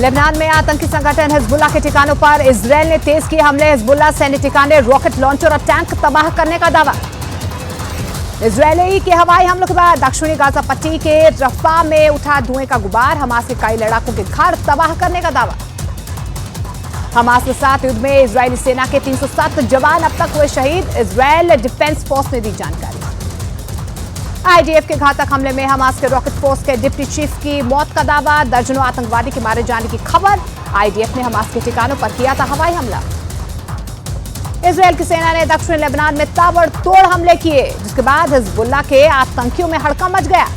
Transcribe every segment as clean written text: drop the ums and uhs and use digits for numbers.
Lebanon में आतंकी संगठन हिजबुल्लाह के ठिकानों पर इजरायल ने तेज किए हमले। हिजबुल्लाह सैन्य ठिकाने, रॉकेट लॉन्चर और टैंक तबाह करने का दावा। इजरायली के हवाई हमलों के बाद दक्षिणी गाजा पट्टी के रफा में उठा धुएं का गुबार। हमास के कई लड़ाकों के घर तबाह करने का दावा। हमास के साथ युद्ध में इजरायली सेना के 307 जवान अब तक हुए शहीद। इजरायल डिफेंस फोर्स ने दी जानकारी। आईडीएफ के घातक हमले में हमास के रॉकेट फोर्स के डिप्टी चीफ की मौत का दावा। दर्जनों आतंकवादी के मारे जाने की खबर। आईडीएफ ने हमास के ठिकानों पर किया था हवाई हमला। इजरायल की सेना ने दक्षिण लेबनान में ताबड़तोड़ हमले किए, जिसके बाद हिजबुल्लाह के आतंकियों में हड़कंप मच गया।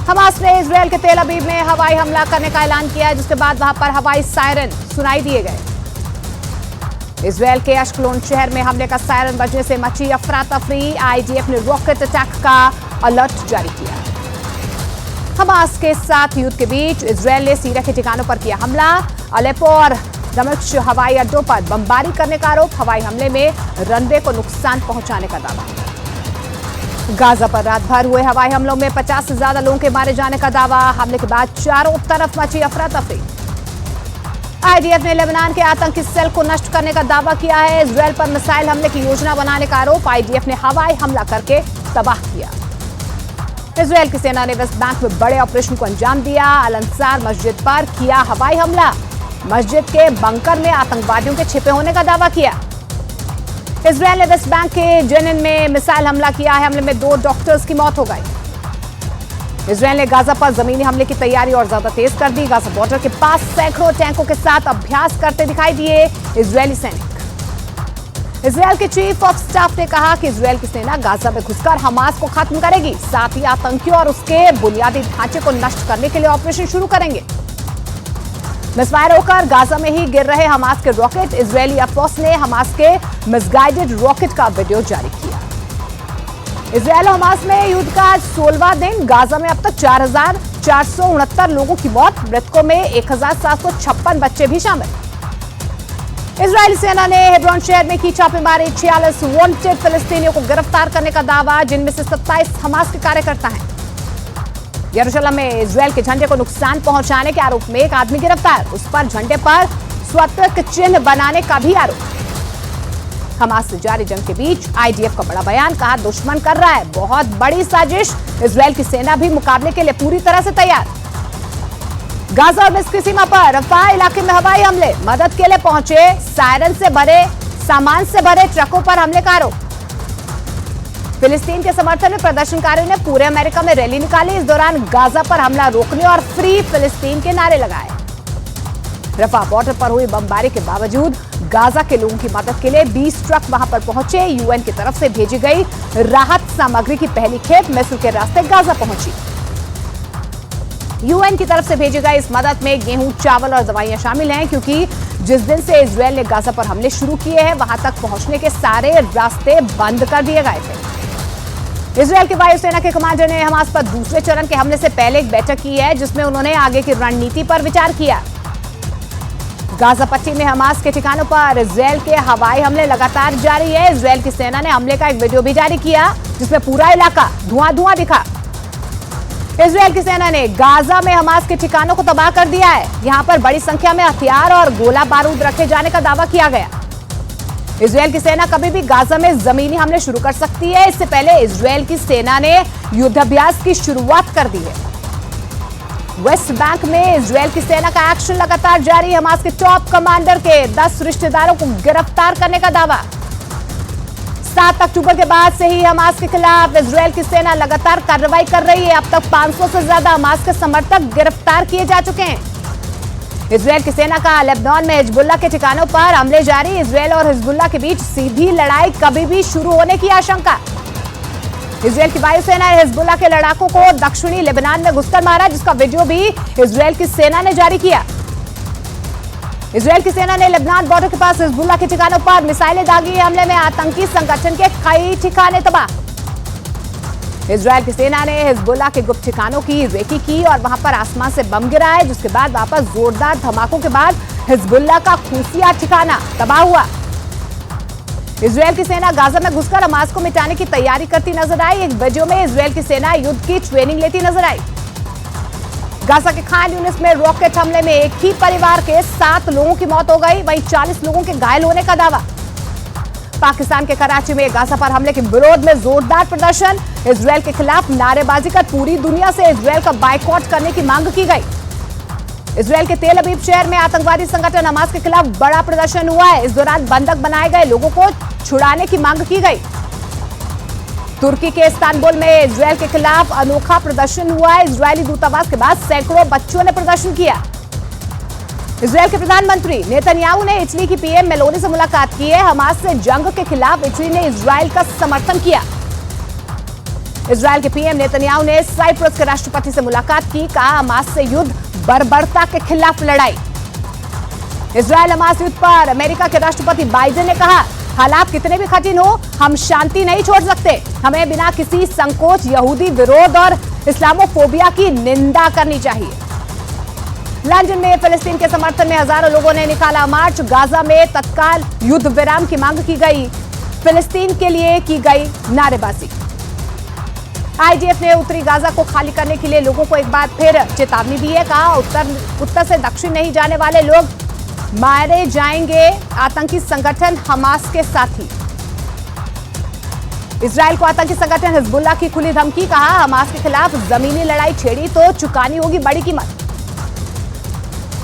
हमास ने इजरायल के तेल अवीव में हवाई हमला करने का ऐलान किया, जिसके बाद वहां पर हवाई सायरन सुनाई दिए गए। इजरायल के अश्कलोन शहर में हमले का सायरन बजने से मची अफरा तफरी। आईडीएफ ने रॉकेट अटैक का अलर्ट जारी किया। हमास के साथ युद्ध के बीच इजरायल ने सीरिया के ठिकानों पर किया हमला। अलेप्पो और दमिश्क हवाई अड्डों पर बमबारी करने का आरोप। हवाई हमले में रनवे को नुकसान पहुंचाने का दावा। गाजा पर रात भर हुए हवाई हमलों में 50 से ज्यादा लोगों के मारे जाने का दावा। हमले के बाद चारों तरफ मची अफरा तफरी। आईडीएफ ने लेबनान के आतंकी सेल को नष्ट करने का दावा किया है। इजरायल पर मिसाइल हमले की योजना बनाने का आरोप। आईडीएफ ने हवाई हमला करके तबाह किया। इजरायल की सेना ने वेस्ट बैंक में बड़े ऑपरेशन को अंजाम दिया। अल अंसार मस्जिद पर किया हवाई हमला। मस्जिद के बंकर में आतंकवादियों के छिपे होने का दावा किया। इजरायल ने वेस्ट बैंक के जेनिन में मिसाइल हमला किया है। हमले में 2 डॉक्टर्स की मौत हो गई। इजरायल ने गाजा पर जमीनी हमले की तैयारी और ज्यादा तेज कर दी। गाजा बॉर्डर के पास सैकड़ों टैंकों के साथ अभ्यास करते दिखाई दिए इजरायली सैनिक। इजरायल के चीफ ऑफ स्टाफ ने कहा कि इजरायल की सेना गाजा में घुसकर हमास को खत्म करेगी, साथ ही आतंकियों और उसके बुनियादी ढांचे को नष्ट करने के लिए ऑपरेशन शुरू करेंगे। मिसफायर होकर गाजा में ही गिर रहे हमास के रॉकेट। इजरायली एयरफोर्स ने हमास के मिसगाइडेड रॉकेट का वीडियो जारी किया। इजरायल और हमास में युद्ध का 16वां दिन। गाजा में अब तक 4,469 लोगों की मौत। मृतकों में 1,756 बच्चे भी शामिल। इजरायली सेना ने हेब्रोन शहर में की छापेमारी। 46 वांटेड फिलिस्तीनियों को गिरफ्तार करने का दावा, जिनमें से 27 हमास के कार्यकर्ता हैं। यरूशलेम में इजरायल के झंडे को नुकसान पहुंचाने के आरोप में एक आदमी गिरफ्तार। उस पर झंडे पर स्वस्तिक चिन्ह बनाने का भी आरोप। हमास से जारी जंग के बीच आईडीएफ का बड़ा बयान। कहा, दुश्मन कर रहा है बहुत बड़ी साजिश। इजरायल की सेना भी मुकाबले के लिए पूरी तरह से तैयार। गाजा और मिस्र की सीमा पर रफा इलाके में हवाई हमले। मदद के लिए पहुंचे सायरन से भरे सामान से भरे ट्रकों पर हमले का आरोप। फिलिस्तीन के समर्थन में प्रदर्शनकारियों ने पूरे अमेरिका में रैली निकाली। इस दौरान गाजा पर हमला रोकने और फ्री फिलिस्तीन के नारे लगाए। रफा बॉर्डर पर हुई बमबारी के बावजूद गाजा के लोगों की मदद के लिए 20 ट्रक वहां पर पहुंचे। यूएन की तरफ से भेजी गई राहत सामग्री की पहली खेप मिस्र के रास्ते गाजा पहुंची। यूएन की तरफ से भेजी गई इस मदद में गेहूं, चावल और दवाइयां शामिल हैं, क्योंकि जिस दिन से इजरायल ने गाजा पर हमले शुरू किए हैं, वहां तक पहुंचने के सारे रास्ते बंद कर दिए गए थे। इजरायल के वायुसेना के कमांडर ने हमास पर दूसरे चरण के हमले से पहले एक बैठक की है, जिसमें उन्होंने आगे की रणनीति पर विचार किया। गाजा पट्टी में हमास के ठिकानों पर इजरायल के हवाई हमले लगातार जारी है। इजरायल की सेना ने हमले का एक वीडियो भी जारी किया, जिसमें पूरा इलाका धुआं दिखा। इजरायल की सेना ने गाजा में हमास के ठिकानों को तबाह कर दिया है। यहां पर बड़ी संख्या में हथियार और गोला बारूद रखे जाने का दावा किया गया। इजरायल की सेना कभी भी गाजा में जमीनी हमले शुरू कर सकती है। इससे पहले इजरायल की सेना ने युद्धाभ्यास की शुरुआत कर दी है। वेस्ट बैंक में इजरायल की सेना का एक्शन लगातार जारी। हमास के टॉप कमांडर के 10 रिश्तेदारों को गिरफ्तार करने का दावा। 7 अक्टूबर के बाद से ही हमास के खिलाफ इजरायल की सेना लगातार कार्रवाई कर रही है। अब तक 500 से ज्यादा हमास के समर्थक गिरफ्तार किए जा चुके हैं। इजरायल की सेना का लेबनान में हिजबुल्लाह के ठिकानों पर हमले जारी। इजरायल और हिजबुल्लाह के बीच सीधी लड़ाई कभी भी शुरू होने की आशंका। इजरायल की वायुसेना ने हिजबुल्लाह के लड़ाकों को दक्षिणी लेबनान में घुसकर मारा, जिसका वीडियो भी इजरायल की सेना ने जारी किया। इजरायल की सेना ने लेबनान बॉर्डर के पास हिजबुल्लाह के ठिकानों पर मिसाइलें दागी। हमले में आतंकी संगठन के कई ठिकाने तबाह। इजरायल की सेना ने हिजबुल्लाह के गुप्त ठिकानों की रेकी की और वहां पर आसमान से बम गिराए, जिसके बाद वापस जोरदार धमाकों के बाद हिजबुल्लाह का खुफिया ठिकाना तबाह हुआ। इजरायल की सेना गाजा में घुसकर हमास को मिटाने की तैयारी करती नजर आई। एक वीडियो में इजरायल की सेना युद्ध की ट्रेनिंग लेती नजर आई। गाजा के खान यूनिस में रॉकेट हमले में एक ही परिवार के 7 लोगों की मौत हो गई, वहीं 40 लोगों के घायल होने का दावा। पाकिस्तान के कराची में गाजा पर हमले के विरोध में जोरदार प्रदर्शन, इजरायल के खिलाफ नारेबाजी कर पूरी दुनिया से इजरायल का बाइकआउट करने की मांग की गई। इजरायल के तेल अवीव शहर में आतंकवादी संगठन हमास के खिलाफ बड़ा प्रदर्शन हुआ है। इस दौरान बंधक बनाए गए लोगों को छुड़ाने की मांग की गई। तुर्की के इस्तांबुल में इजरायल के खिलाफ अनोखा प्रदर्शन हुआ है। इजरायली दूतावास के बाद सैकड़ों बच्चों ने प्रदर्शन किया। इजरायल के प्रधानमंत्री नेतन्याहू ने इटली की पीएम मेलोनी से मुलाकात की है। हमास से जंग के खिलाफ इटली ने इजरायल का समर्थन किया। इजरायल के पीएम नेतन्याहू ने साइप्रस के राष्ट्रपति से मुलाकात की, कहा हमास से युद्ध बर्बरता के खिलाफ लड़ाई। इजरायल हमास युद्ध पर अमेरिका के राष्ट्रपति बाइडेन ने कहा, हालात कितने भी कठिन हो, हम शांति नहीं छोड़ सकते। हमें बिना किसी संकोच यहूदी विरोध और इस्लामोफोबिया की निंदा करनी चाहिए। लंदन में फिलिस्तीन के समर्थन में हजारों लोगों ने निकाला मार्च। गाजा में तत्काल युद्ध विराम की मांग की गई, फिलिस्तीन के लिए की गई नारेबाजी। आईडीएफ ने उत्तरी गाजा को खाली करने के लिए लोगों को एक बार फिर चेतावनी दी है, कहा उत्तर से दक्षिण नहीं जाने वाले लोग मारे जाएंगे। आतंकी संगठन हमास के साथी। इजरायल को आतंकी संगठन हिजबुल्लाह की खुली धमकी, कहा हमास के खिलाफ जमीनी लड़ाई छेड़ी तो चुकानी होगी बड़ी कीमत।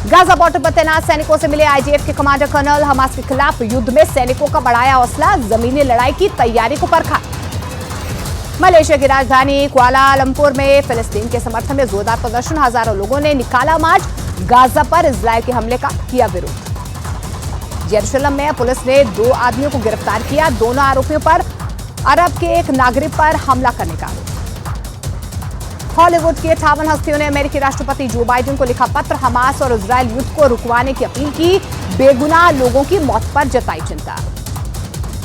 गाजा बॉर्डर पर तैनात सैनिकों से मिले आईडीएफ के कमांडर कर्नल, हमास के खिलाफ युद्ध में सैनिकों का बढ़ाया हौसला, जमीनी लड़ाई की तैयारी को परखा। मलेशिया की राजधानी कुआलालंपुर में फिलिस्तीन के समर्थन में जोरदार प्रदर्शन, हजारों लोगों ने निकाला मार्च। गाजा पर इजरायल के हमले का किया विरोध। यरूशलेम में पुलिस ने 2 आदमियों को गिरफ्तार किया, दोनों आरोपियों पर अरब के एक नागरिक पर हमला करने का आरोप। हॉलीवुड की 58 हस्तियों ने अमेरिकी राष्ट्रपति जो बाइडेन को लिखा पत्र, हमास और इजरायल युद्ध को रुकवाने की अपील की, बेगुनाह लोगों की मौत पर जताई चिंता।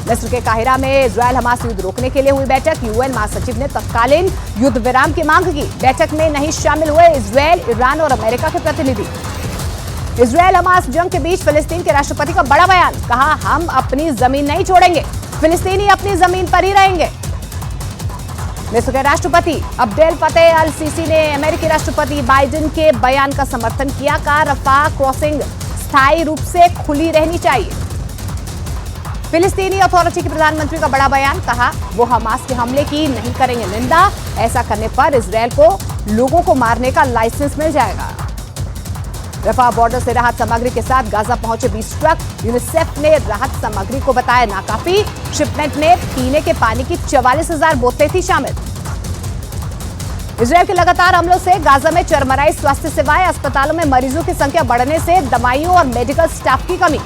मिस्र के काहिरा में इजरायल हमास युद्ध रोकने के लिए हुई बैठक, यूएन महासचिव ने तत्कालीन युद्ध विराम की मांग की। बैठक में नहीं शामिल हुए इजरायल, ईरान और अमेरिका के प्रतिनिधि। इजरायल हमास जंग के बीच फिलिस्तीन के राष्ट्रपति का बड़ा बयान, कहा हम अपनी जमीन नहीं छोड़ेंगे, फिलिस्तीनी अपनी जमीन पर ही रहेंगे। मिस्र के राष्ट्रपति अब्देल फतेह अल सीसी ने अमेरिकी राष्ट्रपति बाइडेन के बयान का समर्थन किया, कहा रफाह क्रॉसिंग स्थायी रूप से खुली रहनी चाहिए। फिलिस्तीनी अथॉरिटी के प्रधानमंत्री का बड़ा बयान, कहा वो हमास के हमले की नहीं करेंगे निंदा, ऐसा करने पर इजरायल को लोगों को मारने का लाइसेंस मिल जाएगा। रफाह बॉर्डर से राहत सामग्री के साथ गाजा पहुंचे 20 ट्रक, यूनिसेफ ने राहत सामग्री को बताया नाकाफी। शिपमेंट में पीने के पानी की 44,000 बोतलें थी शामिल। इजरायल के लगातार हमलों से गाजा में चरमराई स्वास्थ्य सेवाएं, अस्पतालों में मरीजों की संख्या बढ़ने से दवाइयों और मेडिकल स्टाफ की कमी।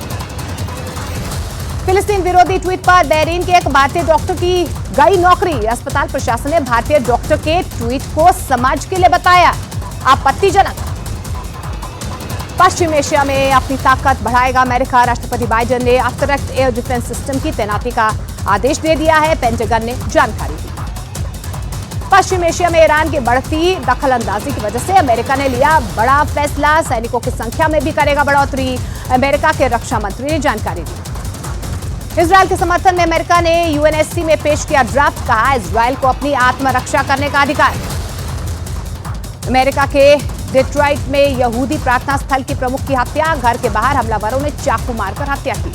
फिलिस्तीन विरोधी ट्वीट पर बहरीन के एक भारतीय डॉक्टर की गई नौकरी, अस्पताल प्रशासन ने भारतीय डॉक्टर के ट्वीट को समाज के लिए बताया आपत्तिजनक। पश्चिम एशिया में अपनी ताकत बढ़ाएगा अमेरिका, राष्ट्रपति बाइडेन ने अतिरिक्त एयर डिफेंस सिस्टम की तैनाती का आदेश दे दिया है, पेंटागन ने जानकारी दी। पश्चिम एशिया में ईरान की बढ़ती दखलंदाजी की वजह से अमेरिका ने लिया बड़ा फैसला, सैनिकों की संख्या में भी करेगा बढ़ोतरी, अमेरिका के रक्षा मंत्री ने जानकारी दी। इजरायल के समर्थन में अमेरिका ने यूएनएससी में पेश किया ड्राफ्ट, कहा इजरायल को अपनी आत्मरक्षा करने का अधिकार। अमेरिका के डेट्रॉइट में यहूदी प्रार्थना स्थल की प्रमुख की हत्या, घर के बाहर हमलावरों ने चाकू मारकर हत्या की।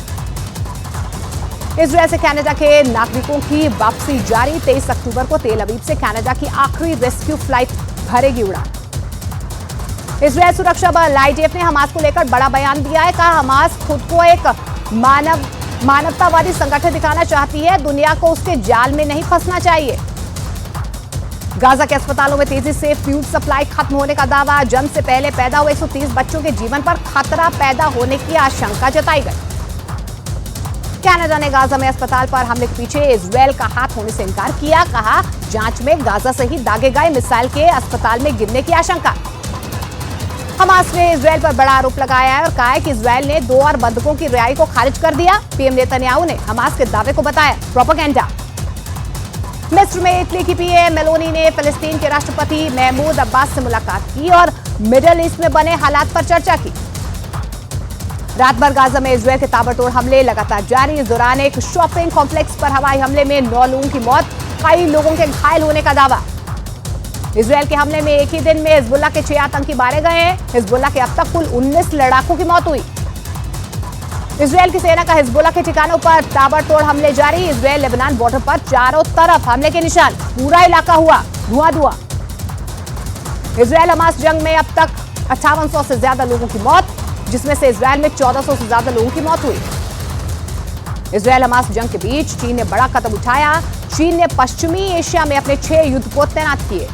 इजरायल से कनाडा के नागरिकों की वापसी जारी, 23 अक्टूबर को तेल अवीव से कनाडा की आखिरी रेस्क्यू फ्लाइट भरेगी उड़ान। इजरायल सुरक्षा बल आईडीएफ ने हमास को लेकर बड़ा बयान दिया है, कहा हमास खुद को एक मानवतावादी संगठन दिखाना चाहती है, दुनिया को उसके जाल में नहीं फंसना चाहिए। गाजा के अस्पतालों में तेजी से फ्यूल सप्लाई खत्म होने का दावा, जन्म से पहले पैदा हुए 130 बच्चों के जीवन पर खतरा पैदा होने की आशंका जताई गई। कनाडा ने गाजा में अस्पताल पर हमले के पीछे इजरायल का हाथ होने से इनकार किया, कहा जांच में गाजा से ही दागे गए मिसाइल के अस्पताल में गिरने की आशंका। हमास ने इजरायल पर बड़ा आरोप लगाया है और कहा है कि इजरायल ने 2 और बंधकों की रिहाई को खारिज कर दिया। पीएम नेतन्याहू ने हमास के दावे को बताया प्रोपेगेंडा। मिस्र में इटली की पीएम मेलोनी ने फिलिस्तीन के राष्ट्रपति महमूद अब्बास से मुलाकात की और मिडिल ईस्ट में बने हालात पर चर्चा की। रात भर गाजा में इजरायल के ताबड़तोड़ हमले लगातार जारी। इस दौरान एक शॉपिंग कॉम्प्लेक्स पर हवाई हमले में 9 लोगों की मौत, कई लोगों के घायल होने का दावा। इजरायल के हमले में एक ही दिन में हिजबुल्लाह के 6 आतंकी मारे गए हैं। हिजबुल्लाह के अब तक कुल 19 लड़ाकों की मौत हुई। इजरायल की सेना का हिजबुल्लाह के ठिकानों पर ताबड़तोड़ हमले जारी। इजरायल लेबनान बॉर्डर पर चारों तरफ हमले के निशान, पूरा इलाका हुआ धुआं। इजरायल हमास जंग में अब तक 5800 से ज्यादा लोगों की मौत, जिसमें से इजरायल में 1400 से ज्यादा लोगों की मौत हुई। इजरायल हमास जंग के बीच चीन ने बड़ा कदम उठाया। चीन ने पश्चिमी एशिया में अपने 6 युद्धपोत तैनात किए।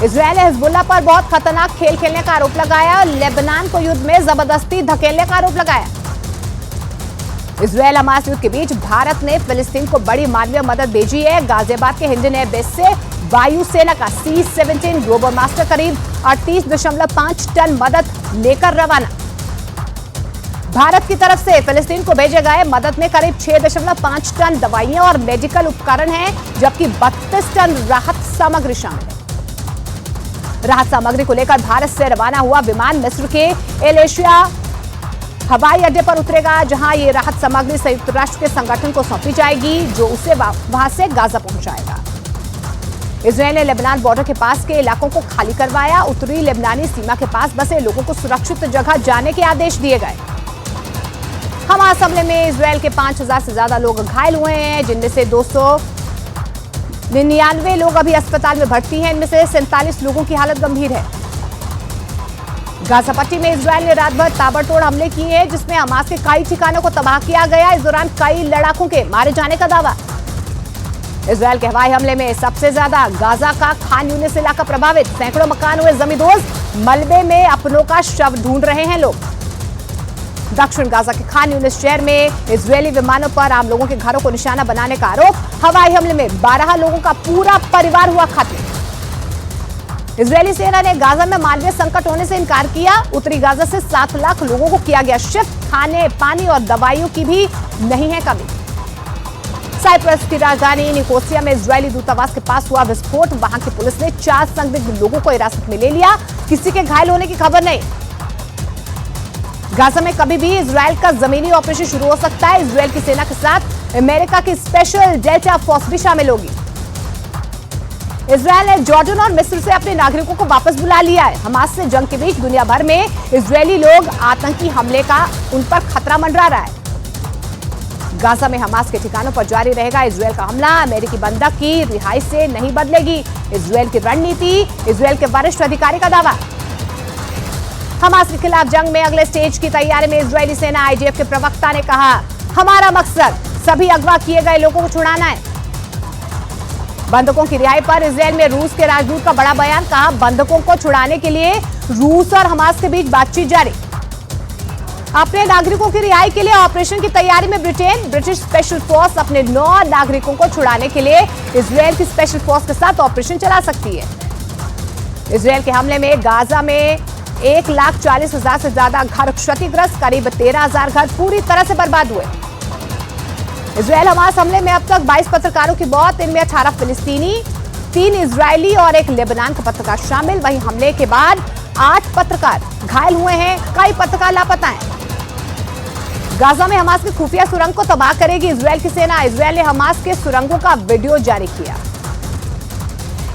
इजरायल ने हिजबुल्लाह पर बहुत खतरनाक खेल खेलने का आरोप लगाया और लेबनान को युद्ध में जबरदस्ती धकेलने का आरोप लगाया। इजरायल हमास युद्ध के बीच भारत ने फिलिस्तीन को बड़ी मानवीय मदद भेजी है। गाजियाबाद के हिंडन एयर बेस से वायुसेना का C-17 ग्लोबल मास्टर करीब 38.5 टन मदद लेकर रवाना। भारत की तरफ से फिलिस्तीन को भेजे गए मदद में करीब 6.5 टन दवाइयां और मेडिकल उपकरण हैं, जबकि 32 टन राहत सामग्री शामिल है। राहत सामग्री को लेकर भारत से रवाना हुआ विमान मिस्र के एल एशिया हवाई अड्डे पर उतरेगा, जहां ये राहत सामग्री संयुक्त राष्ट्र के संगठन को सौंपी जाएगी, जो उसे वहां से गाजा पहुंचाएगा। इजरायल ने लेबनान बॉर्डर के पास के इलाकों को खाली करवाया। उत्तरी लेबनानी सीमा के पास बसे लोगों को सुरक्षित जगह जाने के आदेश दिए गए। हमास हमले में इजरायल के 5000 से ज्यादा लोग घायल हुए हैं, जिनमें से 299 लोग अभी अस्पताल में भर्ती हैं। इनमें से 47 लोगों की हालत गंभीर है। गाजा पट्टी में इजरायल ने रात भर ताबड़तोड़ हमले किए हैं, जिसमें हमास के कई ठिकानों को तबाह किया गया। इस दौरान कई लड़ाकों के मारे जाने का दावा। इजरायल के हवाई हमले में सबसे ज्यादा गाजा का खान यूनिस इलाका प्रभावित। सैकड़ों मकान हुए जमींदोज। मलबे में अपनों का शव ढूंढ रहे हैं लोग। दक्षिण गाजा के खान यूनिस शहर में इजरायली विमानों पर आम लोगों के घरों को निशाना बनाने का आरोप। हवाई हमले में 12 लोगों का पूरा परिवार हुआ खत्म। इजरायली सेना ने गाजा में मानवीय संकट होने से इनकार किया। उत्तरी गाजा से 7 लाख लोगों को किया गया शिफ्ट। खाने, पानी और दवाइयों की भी नहीं है कमी। साइप्रस की राजधानी निकोसिया में इजरायली दूतावास के पास हुआ विस्फोट। वहां की पुलिस ने 4 संदिग्ध लोगों को हिरासत में ले लिया। किसी के घायल होने की खबर नहीं। गाजा में कभी भी इजरायल का जमीनी ऑपरेशन शुरू हो सकता है। इजरायल की सेना के साथ अमेरिका की स्पेशल डेल्टा फोर्स भी शामिल होगी। इजरायल ने जॉर्डन और मिस्र से अपने नागरिकों को वापस बुला लिया है। हमास से जंग के बीच दुनिया भर में इजरायली लोग आतंकी हमले का उन पर खतरा मंडरा रहा है। गाजा में हमास के ठिकानों पर जारी रहेगा इजरायल का हमला। अमेरिकी बंधक की रिहाई से नहीं बदलेगी इजरायल की रणनीति। इजरायल के वरिष्ठ अधिकारी का दावा। हमास के खिलाफ जंग में अगले स्टेज की तैयारी में इजरायली सेना। IDF के प्रवक्ता ने कहा, हमारा मकसद सभी अगवा किए गए लोगों को छुड़ाना है। बंधकों की रिहाई पर इजरायल में रूस के राजदूत का बड़ा बयान। कहा, बंधकों को छुड़ाने के लिए रूस और हमास के बीच बातचीत जारी। अपने नागरिकों की रिहाई के लिए ऑपरेशन की तैयारी में ब्रिटिश स्पेशल फोर्स अपने 9 नागरिकों को छुड़ाने के लिए इजरायल की स्पेशल फोर्स के साथ ऑपरेशन चला सकती है। इजरायल के हमले में गाजा में 1,40,000 से ज्यादा घर क्षतिग्रस्त। करीब 13,000 घर पूरी तरह से बर्बाद हुए। इजरायल हमास हमले में अब तक 22 पत्रकारों की मौत। इनमें 18 फिलिस्तीनी, 3 इजरायली और 1 लेबनान का पत्रकार शामिल। वहीं हमले के बाद 8 पत्रकार घायल हुए हैं। कई पत्रकार लापता हैं। गाजा में हमास की खुफिया सुरंग को तबाह करेगी इजरायल की सेना। इजरायल ने हमास के सुरंगों का वीडियो जारी किया।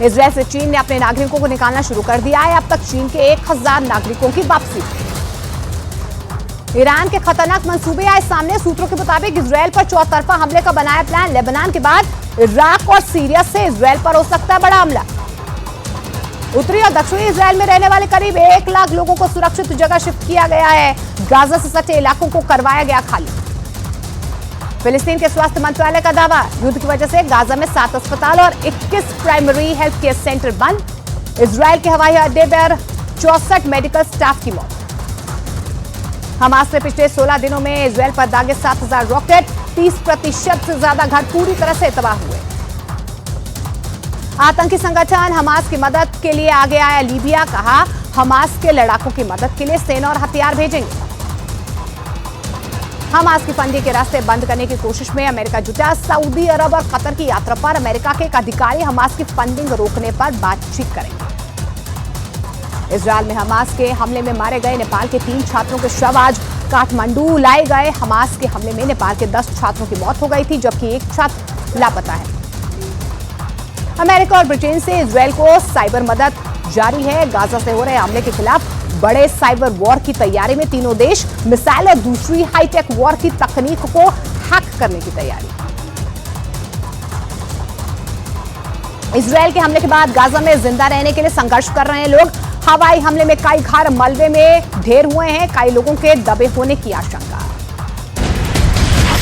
इजरायल से चीन ने अपने नागरिकों को निकालना शुरू कर दिया है। अब तक चीन के 1000 नागरिकों की वापसी। ईरान के खतरनाक मंसूबे आए सामने। सूत्रों के मुताबिक इजरायल पर चौतरफा हमले का बनाया प्लान। लेबनान के बाद इराक और सीरिया से इजरायल पर हो सकता है बड़ा हमला। उत्तरी और दक्षिणी इजरायल में रहने वाले करीब 1 लाख लोगों को सुरक्षित जगह शिफ्ट किया गया है। गाजा से सटे इलाकों को करवाया गया खाली। फिलिस्तीन के स्वास्थ्य मंत्रालय का दावा, युद्ध की वजह से गाजा में 7 अस्पताल और 21 प्राइमरी हेल्थ केयर सेंटर बंद। इजरायल के हवाई अड्डे पर 64 मेडिकल स्टाफ की मौत। हमास ने पिछले 16 दिनों में इजरायल पर दागे 7000 रॉकेट। 30% से ज्यादा घर पूरी तरह से तबाह हुए। आतंकी संगठन हमास की मदद के लिए आगे आया लीबिया। कहा, हमास के लड़ाकों की मदद के लिए सेना और हथियार भेजेंगे। हमास की फंडिंग के रास्ते बंद करने की कोशिश में अमेरिका जुटा। सऊदी अरब और कतर की यात्रा पर अमेरिका के एक अधिकारी हमास की फंडिंग रोकने पर बातचीत करेंगे। इजरायल में हमास के हमले में मारे गए नेपाल के 3 छात्रों के शव आज काठमांडू लाए गए। हमास के हमले में नेपाल के 10 छात्रों की मौत हो गई थी, जबकि एक छात्र लापता है। अमेरिका और ब्रिटेन से इजरायल को साइबर मदद जारी है। गाजा से हो रहे हमले के खिलाफ बड़े साइबर वॉर की तैयारी में तीनों देश। मिसाइल और दूसरी हाईटेक वॉर की तकनीक को हैक करने की तैयारी। इजरायल के हमले के बाद गाजा में जिंदा रहने के लिए संघर्ष कर रहे हैं लोग। हवाई हमले में कई घर मलबे में ढेर हुए हैं, कई लोगों के दबे होने की आशंका।